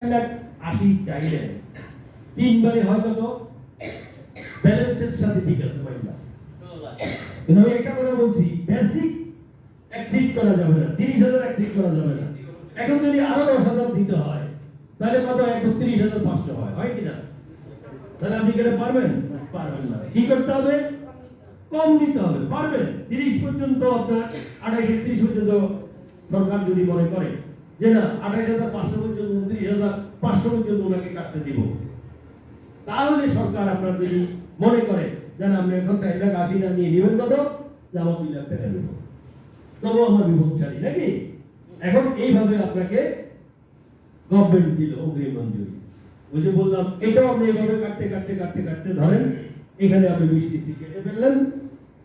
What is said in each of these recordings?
80 চাইলেন তিনবারে হয় কত ব্যালেন্সের সাথে ঠিক আছে মাইন্ডা কিন্তু আমি একটা কথা বলছি বেসিক এক্সিড করা যাবে না 30,000 এক্সিড করা যাবে না এখন যদি আরো 10,000 দিতে হয় তাহলে কত 31,500 হয় কি না তাহলে আপনি কি পারবেন না কি করতে হবে কম দিতে হবে পারবেন 30 পর্যন্ত আপনার 28 পর্যন্ত সরকার যদি মনে করে যে না 28,500 পর্যন্ত 29,500 পর্যন্ত ওনাকে কাটতে দিব তাহলে সরকার আপনার যদি মনে করে যে না আপনি এখন 4,80,000 না নিয়ে নেবেন কত যাব 2 লাখ টাকা দেব তবু আমার বিভক্তি নাকি এখন এইভাবে আপনাকে গভর্নমেন্ট দিল অগ্রিম মঞ্জুরি ওই যে বললাম এটাও আপনি এইভাবে কাটতে ধরেন এখানে আপনি 20 কিস্তি কেটে ফেললেন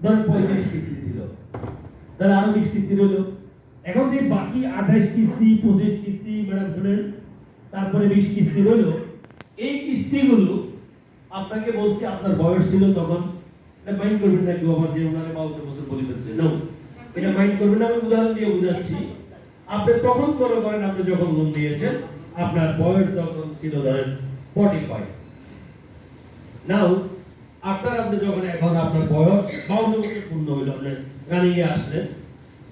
ধরেন 35 কিস্তি ছিল তাহলে আরো 20 কিস্তি রইল এখন যে বাকি 28 কিস্তি 25 কিস্তি ম্যাডাম শুনেন তারপরে 20 কিস্তি রইল এই কিস্তিগুলো আপনাকে বলছি আপনার বয়স ছিল তখন এটা মাইন্ড করবেন না কেউ আবার যে ওনারে 52 বছর বলে দিচ্ছে না এটা মাইন্ড করবেন না আমি উদাহরণ দিয়ে বুঝাচ্ছি আপনি তখন মনে করেন আপনি যখন লোন দিয়েছেন আপনার বয়স তখন ছিল ধরেন 45 নাও আপনি যখন এখন আপনার বয়স 52 বছর পূর্ণ হইল আপনি রানিং এ আসলেন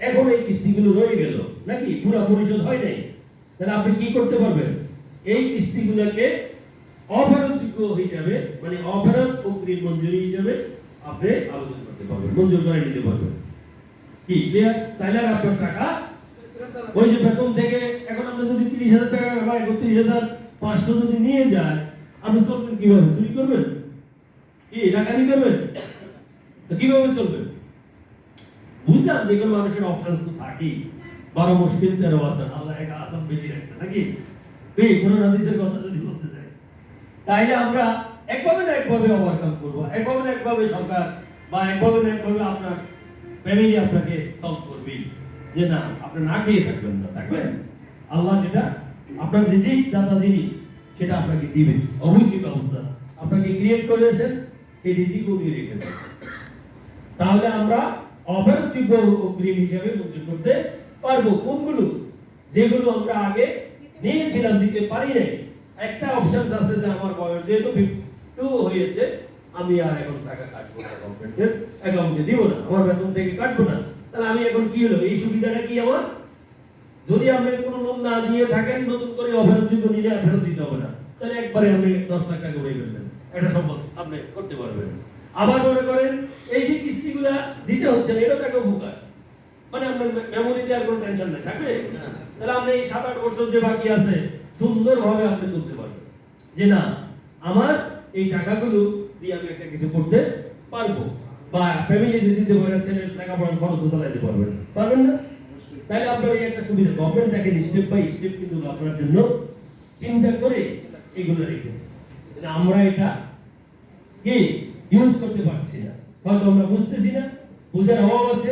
এখন এই কিস্তিগুলো রয়ে গেল নাকি পুরো পরিশোধ হয় নাই তাহলে আপনি কি করতে পারবেন এই কিস্তিগুলোকে অফেরতযোগ্য হিসাবে মানে অফেরত অগ্রিম মঞ্জুরি হিসাবে আপনি আবেদন করতে পারবেন মঞ্জুর করে নিতে পারবেন কি ক্লিয়ার তাহলে আপনার টাকা ওই যে বেতন থেকে এখন আপনি যদি 30,000 টাকা বা 31,500 যদি নিয়ে যায় আপনি চলবেন কিভাবে চুরি করবেন কি ডাকাতি করবেন তো কিভাবে চলবেন বুঝলাম যে কোনো মানুষের অপশনস তো থাকেই 12 মুশকিল 13 আসান আল্লাহ এক আসান বেশি রাখছে নাকি এই কোন হাদিসের কথা যদি বলতে যাই তাইলে আমরা একভাবে না একভাবে ওভারকাম করব একভাবে না একভাবে সরকার বা একভাবে না একভাবে আপনার ফ্যামিলি আপনাকে সলভ করবে যে না আপনি না খেয়ে থাকবেন না থাকবেন আল্লাহ সেটা আপনার রিজিক দাতা যিনি সেটা আপনাকে দিবেন অবশ্যই ব্যবস্থা আপনাকে ক্রিয়েট করেছেন সেই রিজিকও দিয়ে রেখেছেন তাহলে আমরা অফেরতযোগ্য অগ্রিম হিসাবে মঞ্জুর করতে পারবো কোনগুলো যেগুলো আমরা আগে নিয়েছিলাম দিতে পারি নাই একটা অপশনস আছে যে আমার বয়স যেহেতু 52 হয়েছে আমি আর এখন টাকা কাটবো না গভর্নমেন্টের অ্যাকাউন্টে দিব না আমার বেতন থেকে কাটবো না তাহলে আমি এখন কি হলো এই সুবিধাটা কি আমার যদি আপনি কোনো লোন না দিয়ে থাকেন নতুন করে অফেরতযোগ্য নিলে ফেরত দিতে হবে না তাহলে একবারে আপনি 10 লাখ টাকা উড়ে ফেলবেন এটা সম্ভব আপনি করতে পারবেন আবার মনে করেন এই যে কিস্তিগুলা দিতে হচ্ছে না এটা একটা উপকার মানে আপনার মেমোরিতে আর কোনো টেনশন নাই থাকবে তাহলে আপনি এই 7-8 বছর যে বাকি আছে সুন্দরভাবে আপনি চলতে পারবেন যে না আমার এই টাকাগুলো দিয়ে আমি একটা কিছু করতে পারবো বা ফ্যামিলি দিতে পারে ছেলের লেখাপড়ার খরচ চালাতে পারবেন না তাহলে আপনার এই একটা সুবিধা গভর্নমেন্ট দেখেন স্টেপ বাই স্টেপ কিন্তু আপনার জন্য চিন্তা করে এগুলো রেখেছে আমরা এটা কি ইউজ করতে পারছি না হয়তো আমরা বুঝতেছি না বুঝার অভাব আছে